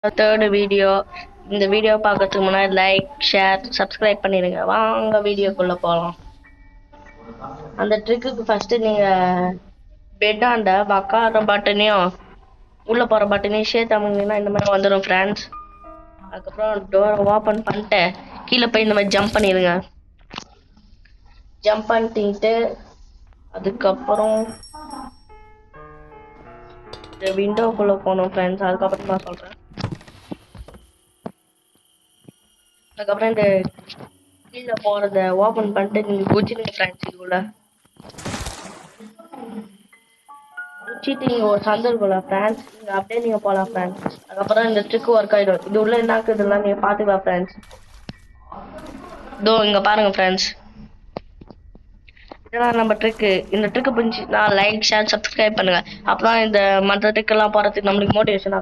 Third video. இந்த video பார்க்கறதுக்கு முன்னாடி லைக், ஷேர், சப்ஸ்கிரைப் பண்ணிடுங்க. வாங்க வீடியோக்குள்ள போகலாம். அந்த ட்ரிக்குக்கு ஃபர்ஸ்ட் நீங்க பெட்டாண்ட உட்கார பட்டனையும் உள்ள போற பட்டனையும் சேர்த்து அமுங்கன்னா இந்த மாதிரி வந்துடும் ஃப்ரெண்ட்ஸ். அதுக்கப்புறம் டோரை ஓப்பன் பண்ணிட்டு கீழே போய் இந்த மாதிரி ஜம்ப் பண்ணிடுங்க. ஜம்ப் பண்ணிட்டு அதுக்கப்புறம் இந்த விண்டோக்குள்ள போகணும் ஃப்ரெண்ட்ஸ். அதுக்கப்புறம் நான் சொல்றேன். அதுக்கப்புறம் இந்த கீழே போறத ஓபன் பண்ணிட்டு நீங்க குச்சிடுங்க ஃப்ரெண்ட்ஸ். இதுக்குள்ள குச்சிட்டு நீங்க ஒரு சந்தர்க்குள்ள ஃப்ரெண்ட்ஸ் நீங்க அப்படியே நீங்க போலாம் ஃப்ரெண்ட்ஸ். அதுக்கப்புறம் இந்த ட்ரிக் ஒர்க் ஆயிடும். இது உள்ள என்ன இருக்குதுலாம் நீங்க பாத்துக்கலாம் ஃப்ரெண்ட்ஸ். இதோ இங்க பாருங்க ஃப்ரெண்ட்ஸ், இதெல்லாம் நம்ம ட்ரிக்கு. இந்த ட்ரிக்கு புரிஞ்சுச்சுன்னா லைக், ஷேர், சப்ஸ்கிரைப் பண்ணுங்க. அப்பதான் இந்த மற்ற ட்ரிக் எல்லாம் போறதுக்கு நம்மளுக்கு மோட்டிவேஷன்